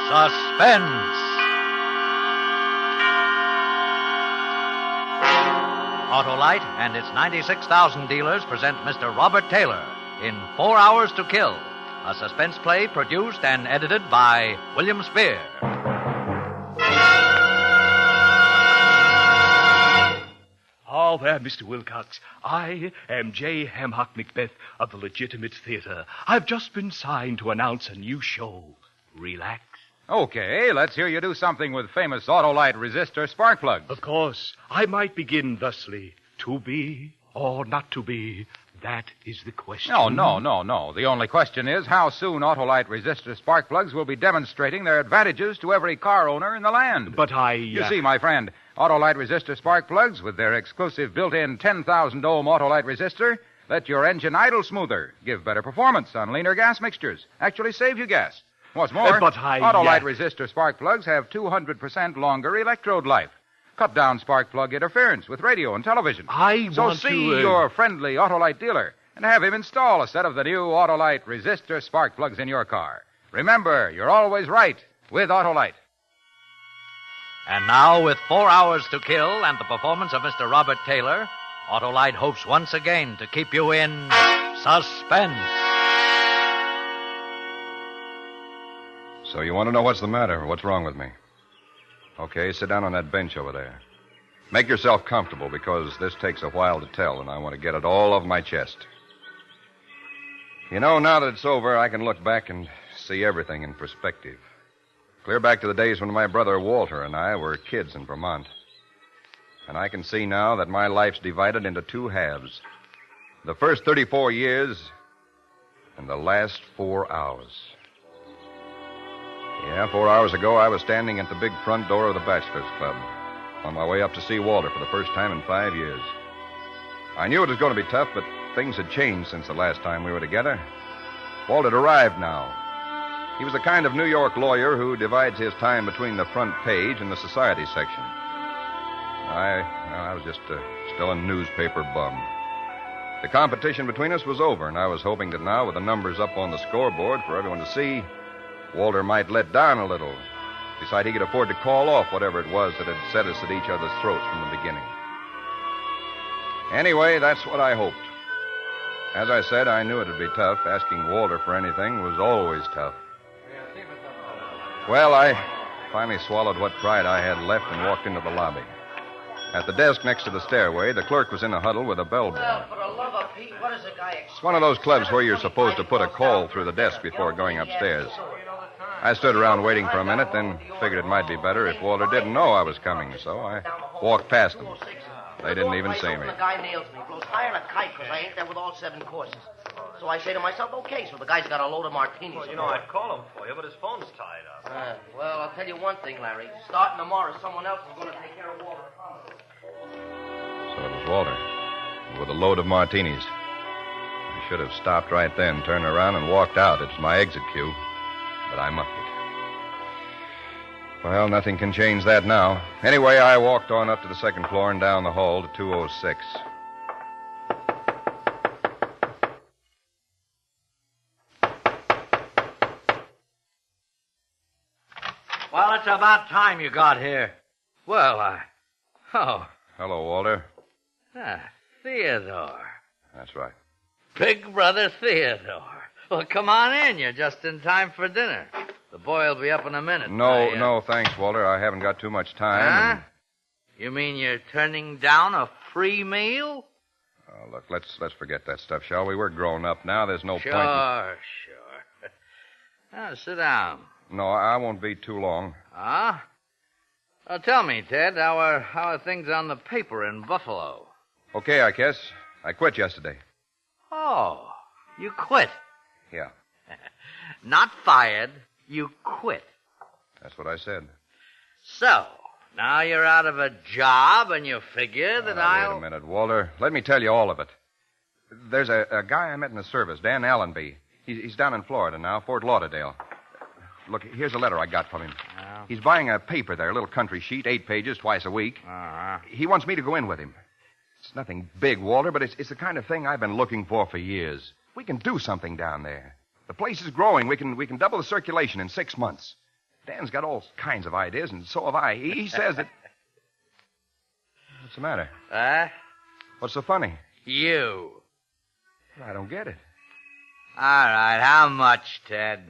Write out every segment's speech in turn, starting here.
Suspense. Autolite and its 96,000 dealers present Mr. Robert Taylor in 4 Hours to Kill, a suspense play produced and edited by William Spear. Oh, there, Mr. Wilcox. I am J. Hamhock Macbeth of the Legitimate Theater. I've just been signed to announce a new show. Relax. Okay, let's hear you do something with famous Autolite resistor spark plugs. Of course, I might begin thusly. To be or not to be, that is the question. No. The only question is how soon Autolite resistor spark plugs will be demonstrating their advantages to every car owner in the land. But You see, my friend, Autolite resistor spark plugs with their exclusive built-in 10,000 ohm Autolite resistor let your engine idle smoother, give better performance on leaner gas mixtures, actually save you gas. What's more, Autolite resistor spark plugs have 200% longer electrode life. Cut down spark plug interference with radio and television. So see your friendly Autolite dealer and have him install a set of the new Autolite resistor spark plugs in your car. Remember, you're always right with Autolite. And now, with 4 Hours to Kill and the performance of Mr. Robert Taylor, Autolite hopes once again to keep you in suspense. So you want to know what's the matter, what's wrong with me? Okay, sit down on that bench over there. Make yourself comfortable, because this takes a while to tell, and I want to get it all off my chest. You know, now that it's over, I can look back and see everything in perspective. Clear back to the days when my brother Walter and I were kids in Vermont. And I can see now that my life's divided into two halves. The first 34 years and the last 4 hours. Yeah, 4 hours ago, I was standing at the big front door of the Bachelor's Club, on my way up to see Walter for the first time in 5 years. I knew it was going to be tough, but things had changed since the last time we were together. Walt had arrived now. He was the kind of New York lawyer who divides his time between the front page and the society section. I was just still a newspaper bum. The competition between us was over, and I was hoping that now, with the numbers up on the scoreboard for everyone to see, Walter might let down a little. Decide he could afford to call off whatever it was that had set us at each other's throats from the beginning. Anyway, that's what I hoped. As I said, I knew it would be tough. Asking Walter for anything was always tough. Well, I finally swallowed what pride I had left and walked into the lobby. At the desk next to the stairway, the clerk was in a huddle with a bellboy. Well, for the love of Pete, what is the guy expect? It's one of those clubs where you're supposed to put a call through the desk before going upstairs. I stood around waiting for a minute, then figured it might be better if Walter didn't know I was coming, so I walked past them. They didn't even see me. The guy nails me, blows higher than a kite because I ain't there with all 7 courses. So I say to myself, okay, so the guy's got a load of martinis. Well, you know, I'd call him for you, but his phone's tied up. Well, I'll tell you one thing, Larry. Starting tomorrow, someone else is going to take care of Walter. So it was Walter, with a load of martinis. I should have stopped right then, turned around, and walked out. It's my exit cue. But I muffed it. Well, nothing can change that now. Anyway, I walked on up to the second floor and down the hall to 206. Well, it's about time you got here. Well, Oh. Hello, Walter. Theodore. That's right. Big brother Theodore. Well, come on in. You're just in time for dinner. The boy will be up in a minute. No, thanks, Walter. I haven't got too much time. Huh? You mean you're turning down a free meal? Oh, look, let's forget that stuff, shall we? We're grown up now. There's no point. Sure. Now, sit down. No, I won't be too long. Huh? Tell me, Ted, how are things on the paper in Buffalo? Okay, I guess. I quit yesterday. Oh, you quit? Yeah. Not fired. You quit. That's what I said. So, now you're out of a job, and you figure that Wait a minute, Walter. Let me tell you all of it. There's a guy I met in the service, Dan Allenby. He's down in Florida now, Fort Lauderdale. Look, here's a letter I got from him. Oh. He's buying a paper there, a little country sheet, 8 pages, twice a week. Uh-huh. He wants me to go in with him. It's nothing big, Walter, but it's the kind of thing I've been looking for years. We can do something down there. The place is growing. We can double the circulation in 6 months. Dan's got all kinds of ideas, and so have I. He says that... What's the matter? What's so funny? You. I don't get it. All right, how much, Ted?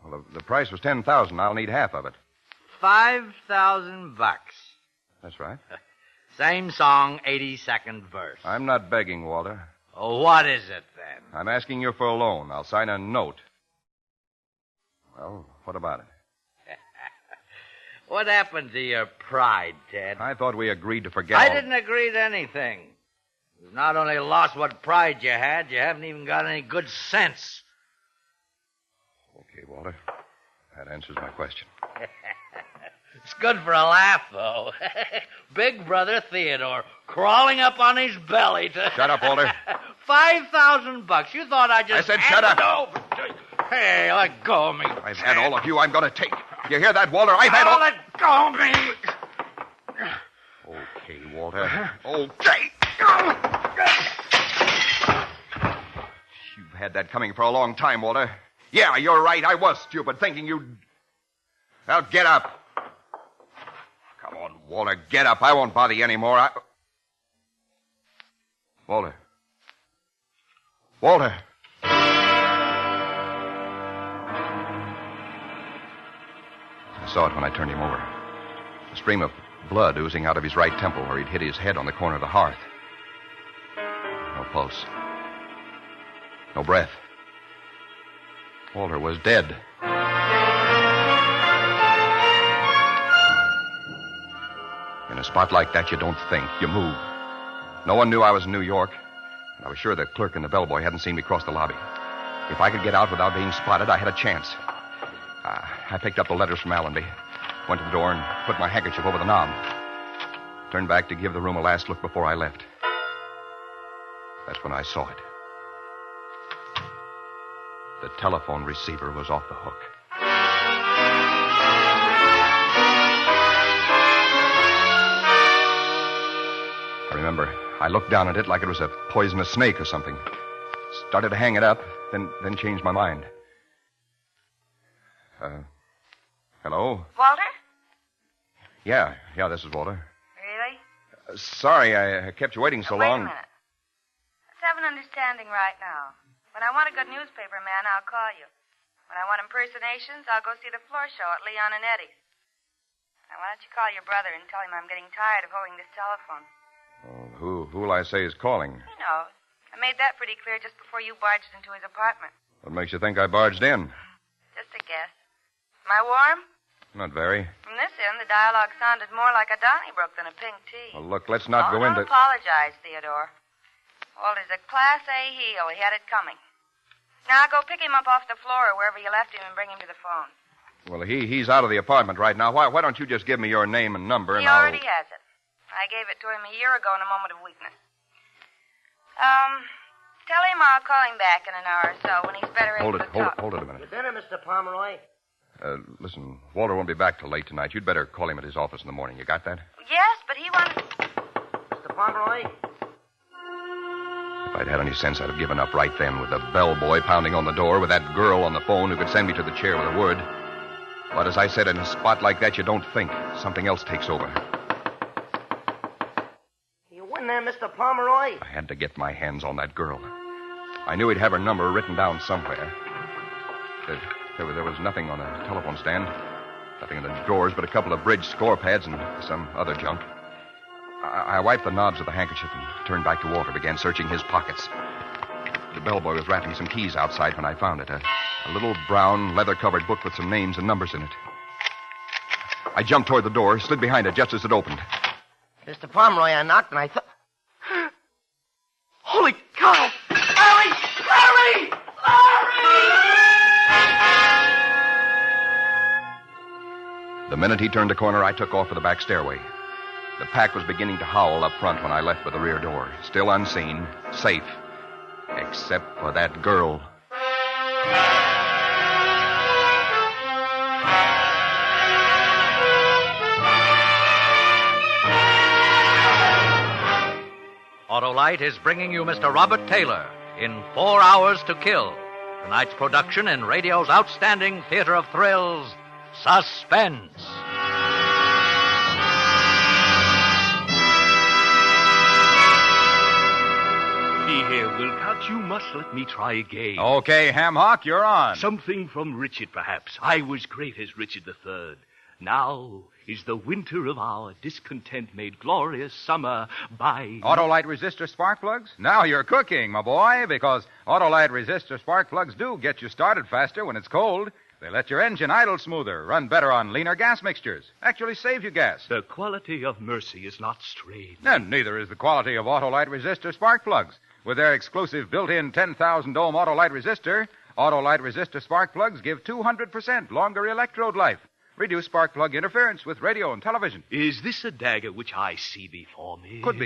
Well, the price was $10,000. I'll need half of it. $5,000. That's right. Same song, 82nd verse. I'm not begging, Walter. Oh, what is it, then? I'm asking you for a loan. I'll sign a note. Well, what about it? What happened to your pride, Ted? I thought we agreed to forget I all... didn't agree to anything. You've not only lost what pride you had, you haven't even got any good sense. Okay, Walter. That answers my question. It's good for a laugh, though. Big brother Theodore crawling up on his belly to... Shut up, Walter. $5,000. You thought I just... I said shut up. Over. Hey, let go of me. I've had all of you I'm going to take. You hear that, Walter? I've had all... Let go of me. Okay, Walter. Okay. You've had that coming for a long time, Walter. Yeah, you're right. I was stupid, thinking you'd... Now, get up. Come on, Walter, get up. I won't bother you anymore. Walter. Walter. I saw it when I turned him over. A stream of blood oozing out of his right temple where he'd hit his head on the corner of the hearth. No pulse. No breath. Walter was dead. In a spot like that, you don't think. You move. No one knew I was in New York. And I was sure the clerk and the bellboy hadn't seen me cross the lobby. If I could get out without being spotted, I had a chance. I picked up the letters from Allenby, went to the door, and put my handkerchief over the knob. Turned back to give the room a last look before I left. That's when I saw it. The telephone receiver was off the hook. I remember I looked down at it like it was a poisonous snake or something. Started to hang it up, then changed my mind. Hello? Walter? Yeah, this is Walter. Really? Sorry I kept you waiting so Wait long. a minute. Let's have an understanding right now. When I want a good newspaper man, I'll call you. When I want impersonations, I'll go see the floor show at Leon and Eddie's. Now, why don't you call your brother and tell him I'm getting tired of holding this telephone? Oh, who'll I say is calling? He knows. I made that pretty clear just before you barged into his apartment. What makes you think I barged in? Just a guess. Am I warm? Not very. From this end, the dialogue sounded more like a Donnybrook than a pink tea. Well, look, let's not go Don't into... apologize, Theodore. Walter's a Class A heel. He had it coming. Now, go pick him up off the floor or wherever you left him and bring him to the phone. Well, he's out of the apartment right now. Why don't you just give me your name and number, and He already has it. I gave it to him a year ago in a moment of weakness. Tell him I'll call him back in an hour or so when he's better able to talk. Hold it a minute. You dinner, Mr. Pomeroy? Listen, Walter won't be back till late tonight. You'd better call him at his office in the morning. You got that? Yes, but he wanted... Mr. Pomeroy? If I'd had any sense, I'd have given up right then with the bellboy pounding on the door, with that girl on the phone who could send me to the chair with a word. But as I said, in a spot like that, you don't think. Something else takes over. You win there, Mr. Pomeroy? I had to get my hands on that girl. I knew he'd have her number written down somewhere. There was nothing on the telephone stand. Nothing in the drawers but a couple of bridge score pads and some other junk. I wiped the knobs of the handkerchief and turned back to Walter, began searching his pockets. The bellboy was wrapping some keys outside when I found it. A little brown, leather-covered book with some names and numbers in it. I jumped toward the door, slid behind it just as it opened. Mr. Pomeroy, I knocked and I thought... Holy cow! Larry! Larry! Larry! The minute he turned the corner, I took off for the back stairway. The pack was beginning to howl up front when I left by the rear door. Still unseen, safe. Except for that girl. Autolite is bringing you Mr. Robert Taylor in 4 Hours to Kill. Tonight's production in radio's outstanding theater of thrills, Suspense. See here, Wilcox, you must let me try again. Okay, Ham Hock, you're on. Something from Richard, perhaps. I was great as Richard III. Now is the winter of our discontent made glorious summer by... Autolite resistor spark plugs? Now you're cooking, my boy, because Autolite resistor spark plugs do get you started faster when it's cold. They let your engine idle smoother, run better on leaner gas mixtures, actually save you gas. The quality of mercy is not strained. And neither is the quality of Autolite resistor spark plugs. With their exclusive built-in 10,000 ohm Autolite resistor, Autolite resistor spark plugs give 200% longer electrode life. Reduce spark plug interference with radio and television. Is this a dagger which I see before me? Could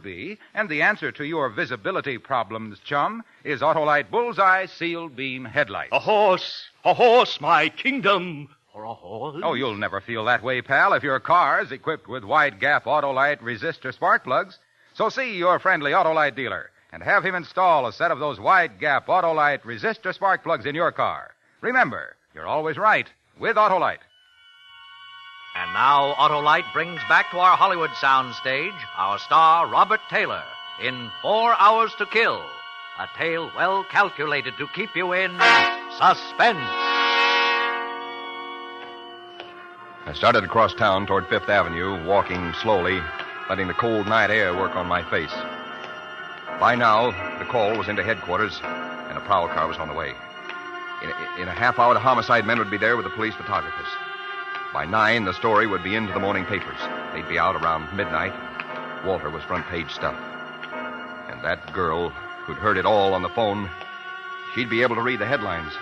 be. And the answer to your visibility problems, chum, is Autolite Bullseye Sealed Beam Headlights. A horse, my kingdom. For a horse? Oh, you'll never feel that way, pal, if your car's equipped with wide-gap Autolite resistor spark plugs. So see your friendly Autolite dealer and have him install a set of those wide-gap Autolite resistor spark plugs in your car. Remember, you're always right with Autolite. And now Autolite brings back to our Hollywood soundstage our star, Robert Taylor, in 4 Hours to Kill, a tale well calculated to keep you in suspense. I started across town toward Fifth Avenue, walking slowly, letting the cold night air work on my face. By now, the call was into headquarters, and a prowl car was on the way. In a half hour, the homicide men would be there with the police photographers. By 9, the story would be into the morning papers. They'd be out around midnight. Walter was front-page stuff. And that girl who'd heard it all on the phone, she'd be able to read the headlines.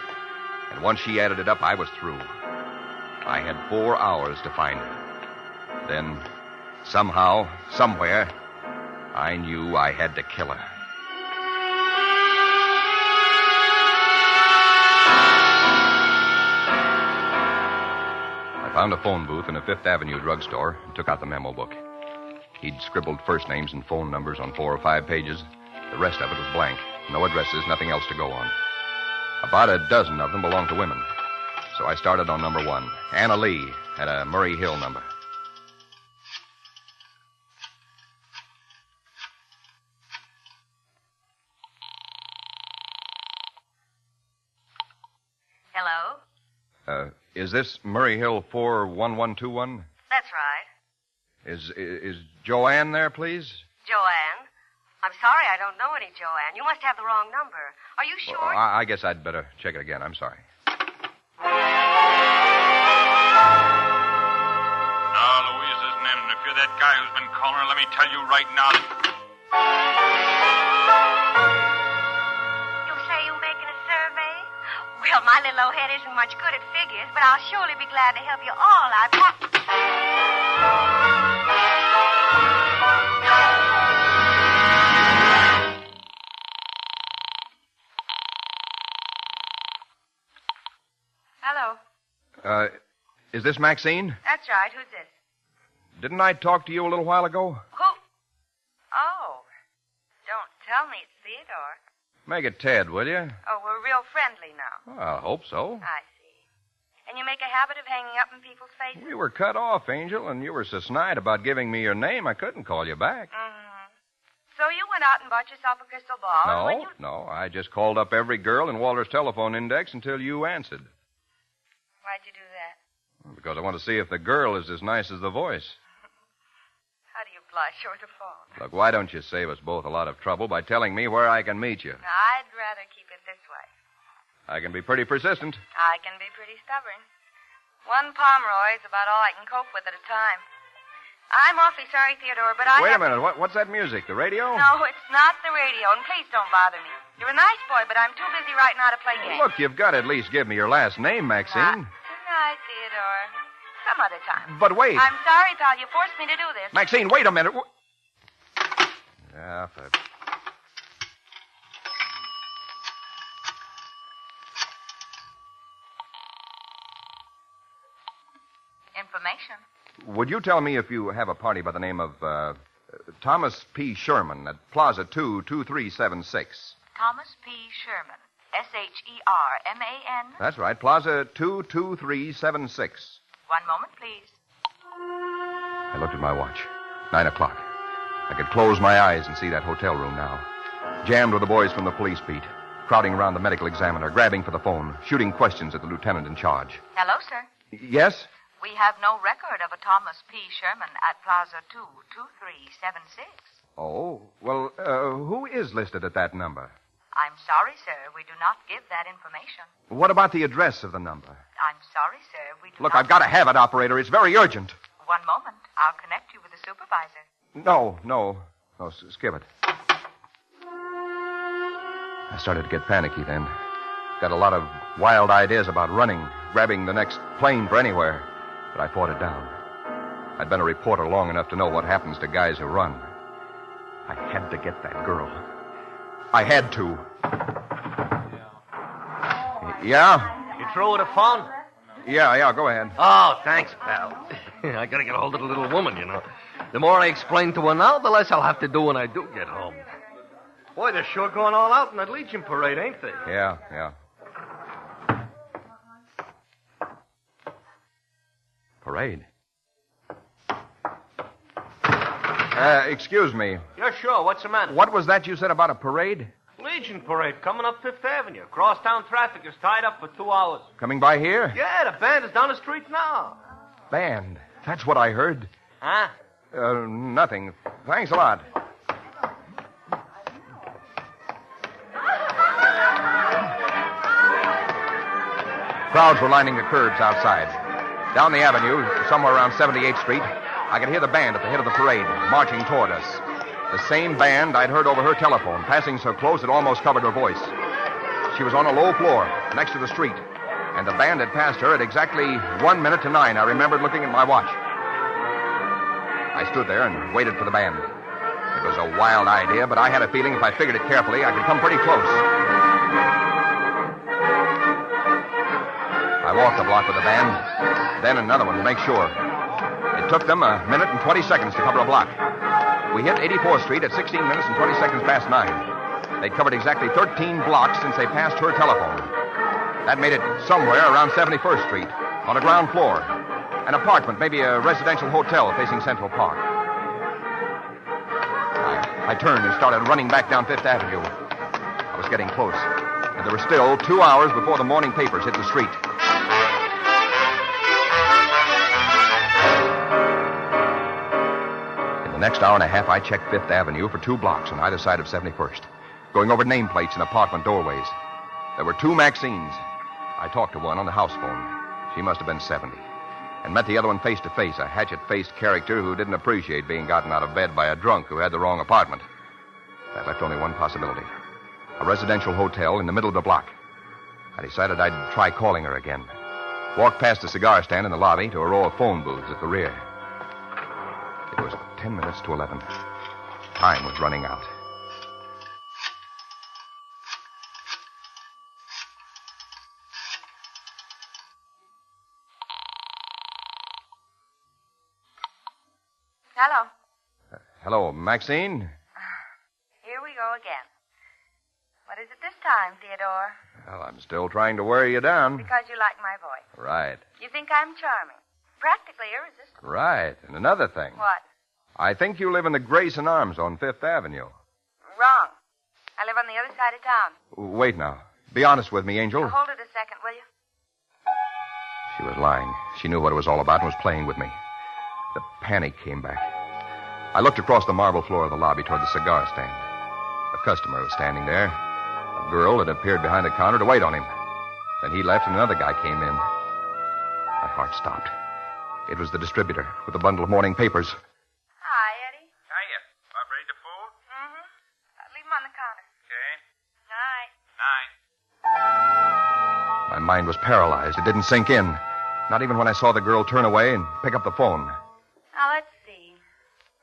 And once she added it up, I was through. I had 4 hours to find her. Then, somehow, somewhere, I knew I had to kill her. I found a phone booth in a Fifth Avenue drugstore and took out the memo book. He'd scribbled first names and phone numbers on 4 or 5 pages. The rest of it was blank. No addresses, nothing else to go on. About a dozen of them belonged to women. So I started on number 1. Anna Lee had a Murray Hill number. Hello? Is this Murray Hill 41121? That's right. Is Joanne there, please? Joanne? I'm sorry, I don't know any Joanne. You must have the wrong number. Are you sure? Well, I guess I'd better check it again. I'm sorry. No, Louise isn't in. And if you're that guy who's been calling her, let me tell you right now that... You say you're making a survey? Well, my little old head isn't much good at figures, but I'll surely be glad to help you all out. Hello. Is this Maxine? That's right. Who's this? Didn't I talk to you a little while ago? Who? Oh. Don't tell me it's Theodore. Make it Ted, will you? Oh, we're real friendly now. Well, I hope so. I see. And you make a habit of hanging up in people's faces? We were cut off, Angel, and you were so snide about giving me your name, I couldn't call you back. Mm-hmm. So you went out and bought yourself a crystal ball? and when you... No. I just called up every girl in Walter's telephone index until you answered. Why'd you do that? Because I want to see if the girl is as nice as the voice. How do you blush over the phone? Look, why don't you save us both a lot of trouble by telling me where I can meet you? I'd rather keep it this way. I can be pretty persistent. I can be pretty stubborn. One Pomeroy is about all I can cope with at a time. I'm awfully sorry, Theodore, but Wait a minute. What's that music? The radio? No, it's not the radio, and please don't bother me. You're a nice boy, but I'm too busy right now to play games. Look, you've got to at least give me your last name, Maxine. Good night, Theodore. Some other time. But wait. I'm sorry, pal. You forced me to do this. Maxine, wait a minute. Yeah, Information. Would you tell me if you have a party by the name of Thomas P. Sherman at Plaza 2, 2376? Thomas P. Sherman. Sherman. That's right. Plaza 22376. One moment, please. I looked at my watch. 9 o'clock. I could close my eyes and see that hotel room now. Jammed with the boys from the police beat, crowding around the medical examiner, grabbing for the phone, shooting questions at the lieutenant in charge. Hello, sir. Yes? We have no record of a Thomas P. Sherman at Plaza 22376. Oh, well, who is listed at that number? I'm sorry, sir. We do not give that information. What about the address of the number? I'm sorry, sir. We do Look, not... I've got to have it, operator. It's very urgent. One moment. I'll connect you with the supervisor. No, skip it. I started to get panicky then. Got a lot of wild ideas about running, grabbing the next plane for anywhere. But I fought it down. I'd been a reporter long enough to know what happens to guys who run. I had to get that girl. I had to. Yeah? You through with a phone? Yeah, go ahead. Oh, thanks, pal. I gotta get a hold of the little woman, you know. The more I explain to her now, the less I'll have to do when I do get home. Boy, they're sure going all out in that Legion parade, ain't they? Yeah. Parade? Excuse me. Yeah, sure. What's the matter? What was that you said about a parade? Legion parade coming up Fifth Avenue. Crosstown traffic is tied up for 2 hours. Coming by here? Yeah, the band is down the street now. Band. That's what I heard. Huh? Nothing. Thanks a lot. Crowds were lining the curbs outside. Down the avenue, somewhere around 78th Street, I could hear the band at the head of the parade, marching toward us. The same band I'd heard over her telephone, passing so close it almost covered her voice. She was on a low floor, next to the street, and the band had passed her at exactly 1 minute to 9. I remembered looking at my watch. I stood there and waited for the band. It was a wild idea, but I had a feeling if I figured it carefully, I could come pretty close. I walked the block with the band, then another one to make sure. It took them 1 minute and 20 seconds to cover a block. We hit 84th Street at 16 minutes and 20 seconds past 9. They'd covered exactly 13 blocks since they passed her telephone. That made it somewhere around 71st Street, on a ground floor. An apartment, maybe a residential hotel facing Central Park. I turned and started running back down Fifth Avenue. I was getting close, and there were still 2 hours before the morning papers hit the street. In the next hour and a half, I checked Fifth Avenue for 2 blocks on either side of 71st, going over nameplates and apartment doorways. There were 2 Maxines. I talked to one on the house phone. She must have been 70. And met the other one face to face, a hatchet-faced character who didn't appreciate being gotten out of bed by a drunk who had the wrong apartment. That left only one possibility. A residential hotel in the middle of the block. I decided I'd try calling her again. Walked past the cigar stand in the lobby to a row of phone booths at the rear. It was 10 minutes to 11. Time was running out. Hello. Hello, Maxine? Here we go again. What is it this time, Theodore? Well, I'm still trying to wear you down. Because you like my voice. Right. You think I'm charming. Practically irresistible. Right. And another thing. What? I think you live in the Grayson Arms on Fifth Avenue. Wrong. I live on the other side of town. Wait now. Be honest with me, Angel. Now, hold it a second, will you? She was lying. She knew what it was all about and was playing with me. The panic came back. I looked across the marble floor of the lobby toward the cigar stand. A customer was standing there. A girl had appeared behind the counter to wait on him. Then he left and another guy came in. My heart stopped. It was the distributor with a bundle of morning papers. Hi, Eddie. Hiya. Bob ready to fold? Mm-hmm. Leave him on the counter. Okay. Night. Night. My mind was paralyzed. It didn't sink in. Not even when I saw the girl turn away and pick up the phone. Now, let's see.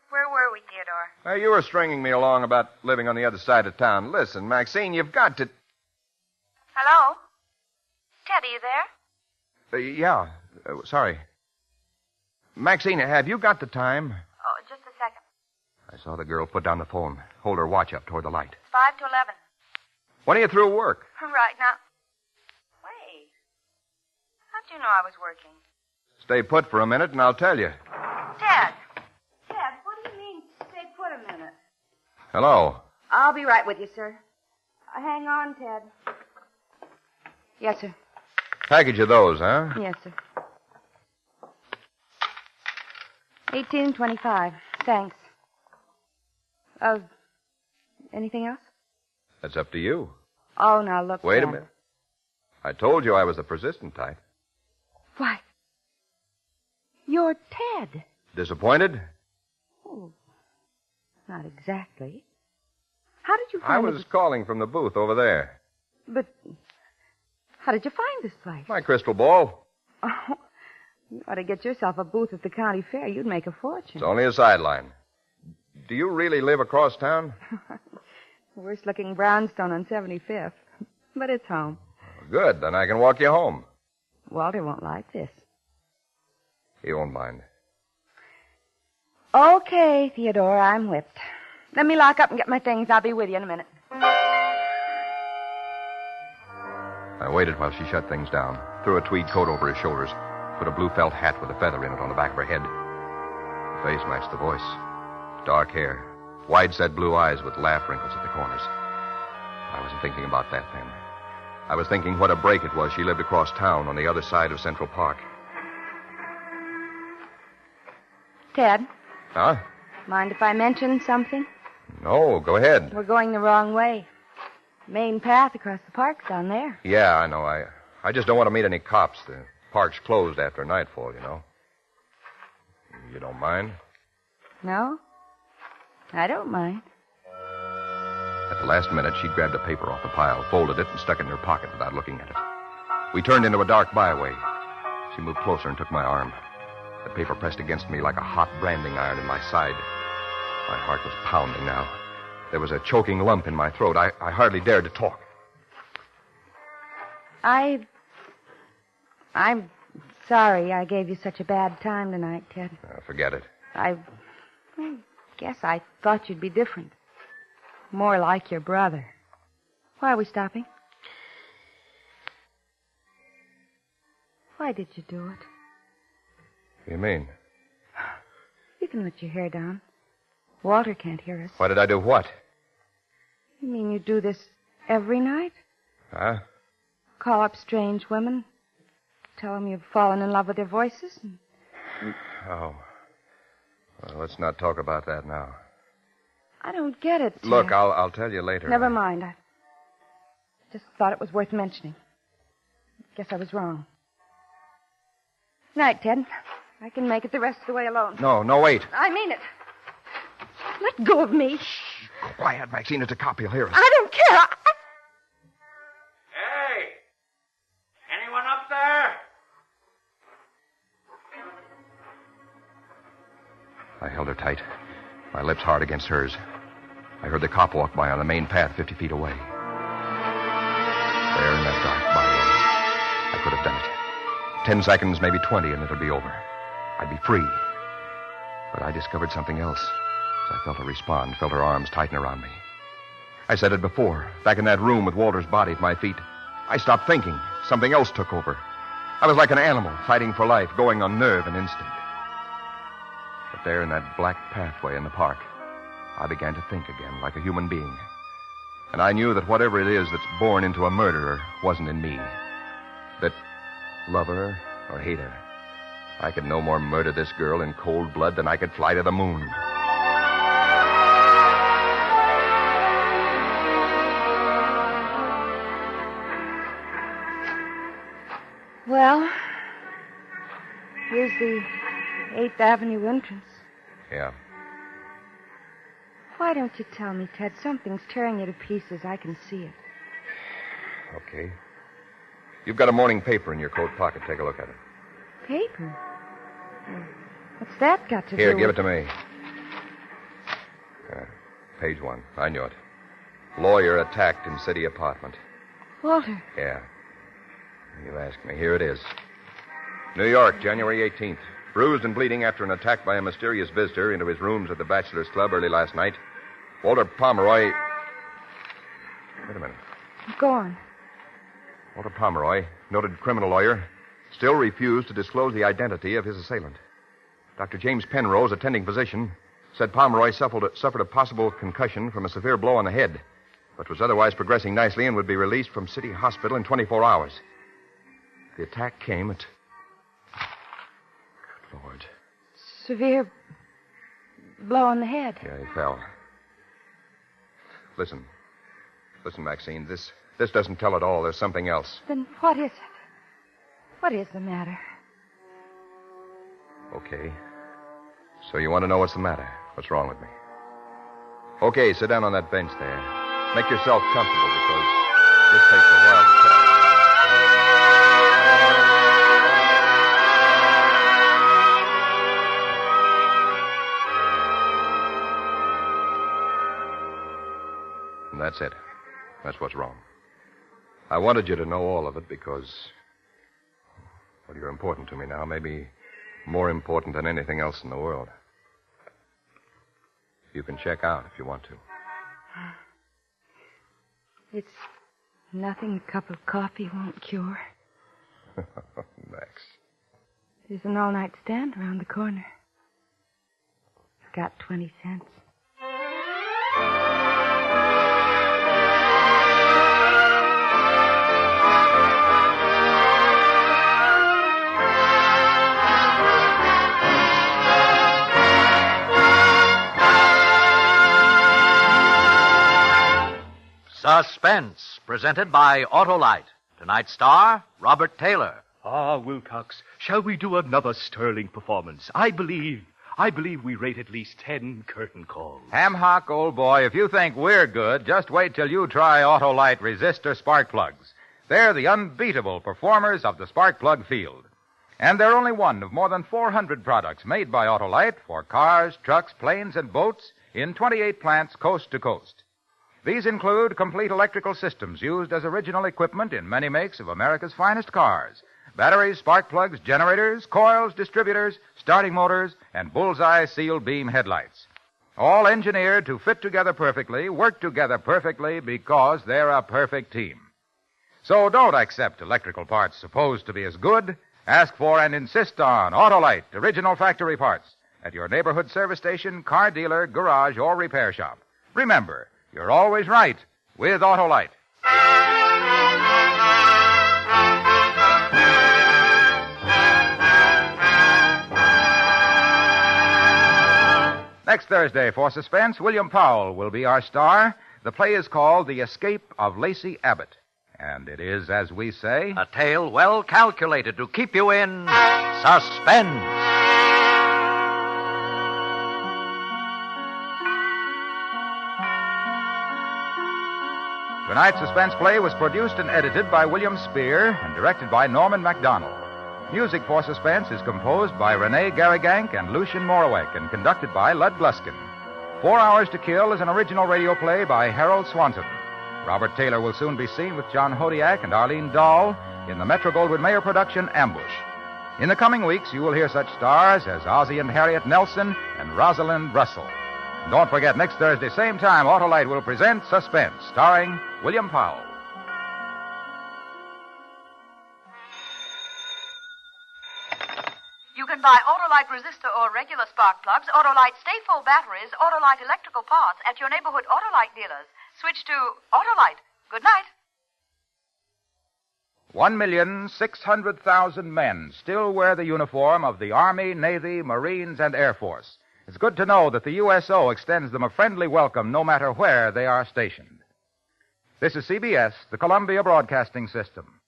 Where were we, Theodore? You were stringing me along about living on the other side of town. Listen, Maxine, you've got to... Hello? Ted, are you there? Yeah. Sorry. Maxine, have you got the time? Oh, just a second. I saw the girl put down the phone, hold her watch up toward the light. It's 5 to 11. When are you through work? Right now. Wait. How'd you know I was working? Stay put for a minute, and I'll tell you. Ted. Ted, what do you mean, stay put a minute? Hello. I'll be right with you, sir. Hang on, Ted. Yes, sir. Package of those, huh? Yes, sir. $18.25. Thanks. Anything else? That's up to you. Oh, now look. Wait a Ted. minute. I told you I was the persistent type. Why? You're Ted. Disappointed? Oh, not exactly. How did you find I was calling from the booth over there. But how did you find this place? My crystal ball. Oh, you ought to get yourself a booth at the county fair. You'd make a fortune. It's only a sideline. Do you really live across town? Worst-looking brownstone on 75th. But it's home. Good, then I can walk you home. Walter won't like this. He won't mind. Okay, Theodore, I'm whipped. Let me lock up and get my things. I'll be with you in a minute. I waited while she shut things down, threw a tweed coat over her shoulders, put a blue felt hat with a feather in it on the back of her head. The face matched the voice. Dark hair, wide-set blue eyes with laugh wrinkles at the corners. I wasn't thinking about that then. I was thinking what a break it was she lived across town on the other side of Central Park. Ted, Huh? mind if I mention something? No, go ahead. We're going the wrong way. Main path across the park's down there. Yeah, I know. I just don't want to meet any cops. The park's closed after nightfall, you know. You don't mind? No? I don't mind. At the last minute, she grabbed a paper off the pile, folded it, and stuck it in her pocket without looking at it. We turned into a dark byway. She moved closer and took my arm. The paper pressed against me like a hot branding iron in my side. My heart was pounding now. There was a choking lump in my throat. I hardly dared to talk. I'm sorry I gave you such a bad time tonight, Ted. Forget it. I guess I thought you'd be different. More like your brother. Why are we stopping? Why did you do it? What do you mean? You can let your hair down. Walter can't hear us. Why did I do what? You mean you do this every night? Huh? Call up strange women, tell them you've fallen in love with their voices? Oh. Well, let's not talk about that now. I don't get it, Ted. Look, I'll tell you later. Never mind. I just thought it was worth mentioning. Guess I was wrong. Night, Ted. I can make it the rest of the way alone. No, wait. I mean it. Let go of me. Quiet, Maxine. It's a cop. He'll hear us. I don't care. Hey! Anyone up there? I held her tight, my lips hard against hers. I heard the cop walk by on the main path 50 feet away. There in that dark byway, I could have done it. 10 seconds, maybe 20, and it'll be over. I'd be free. But I discovered something else. As I felt her respond, felt her arms tighten around me. I said it before, back in that room with Walter's body at my feet. I stopped thinking. Something else took over. I was like an animal, fighting for life, going on nerve and instinct. But there in that black pathway in the park, I began to think again, like a human being. And I knew that whatever it is that's born into a murderer wasn't in me. That, love her or hate her, I could no more murder this girl in cold blood than I could fly to the moon. Well, here's the 8th Avenue entrance. Yeah. Why don't you tell me, Ted? Something's tearing you to pieces. I can see it. Okay. You've got a morning paper in your coat pocket. Take a look at it. Paper? What's that got to do Here, with... give it to me. Page 1. I knew it. Lawyer attacked in city apartment. Walter. Yeah. You asked me. Here it is. New York, January 18th. Bruised and bleeding after an attack by a mysterious visitor into his rooms at the Bachelor's Club early last night. Walter Pomeroy... Wait a minute. Go on. Walter Pomeroy, noted criminal lawyer, still refused to disclose the identity of his assailant. Dr. James Penrose, attending physician, said Pomeroy suffered a possible concussion from a severe blow on the head, but was otherwise progressing nicely and would be released from City Hospital in 24 hours. The attack came at... Good Lord. Severe blow on the head. Yeah, he fell. Listen, Maxine, this doesn't tell it all. There's something else. Then what is it? What is the matter? Okay. So you want to know what's the matter? What's wrong with me? Okay, sit down on that bench there. Make yourself comfortable because this takes a while to tell. And that's it. That's what's wrong. I wanted you to know all of it because, well, you're important to me now, maybe more important than anything else in the world. You can check out if you want to. It's nothing a cup of coffee won't cure. Max. There's an all-night stand around the corner. Got 20 cents. Suspense, presented by Autolite. Tonight's star, Robert Taylor. Ah, Wilcox, shall we do another sterling performance? I believe we rate at least 10 curtain calls. Ham Hock, old boy, if you think we're good, just wait till you try Autolite resistor spark plugs. They're the unbeatable performers of the spark plug field. And they're only one of more than 400 products made by Autolite for cars, trucks, planes, and boats in 28 plants coast to coast. These include complete electrical systems used as original equipment in many makes of America's finest cars. Batteries, spark plugs, generators, coils, distributors, starting motors, and bullseye seal beam headlights. All engineered to fit together perfectly, work together perfectly because they're a perfect team. So don't accept electrical parts supposed to be as good. Ask for and insist on Autolite original factory parts at your neighborhood service station, car dealer, garage, or repair shop. Remember, you're always right with Autolite. Next Thursday for Suspense, William Powell will be our star. The play is called The Escape of Lacey Abbott. And it is, as we say, A tale well calculated to keep you in suspense. Tonight's suspense play was produced and edited by William Spear and directed by Norman MacDonald. Music for Suspense is composed by Renee Garrigank and Lucien Morawek and conducted by Lud Gluskin. 4 Hours to Kill is an original radio play by Harold Swanson. Robert Taylor will soon be seen with John Hodiak and Arlene Dahl in the Metro-Goldwyn-Mayer production Ambush. In the coming weeks, you will hear such stars as Ozzie and Harriet Nelson and Rosalind Russell. And don't forget, next Thursday, same time, Autolite will present Suspense, starring William Powell. You can buy Autolite resistor or regular spark plugs, Autolite stay-full batteries, Autolite electrical parts at your neighborhood Autolite dealers. Switch to Autolite. Good night. 1,600,000 men still wear the uniform of the Army, Navy, Marines, and Air Force. It's good to know that the USO extends them a friendly welcome no matter where they are stationed. This is CBS, the Columbia Broadcasting System.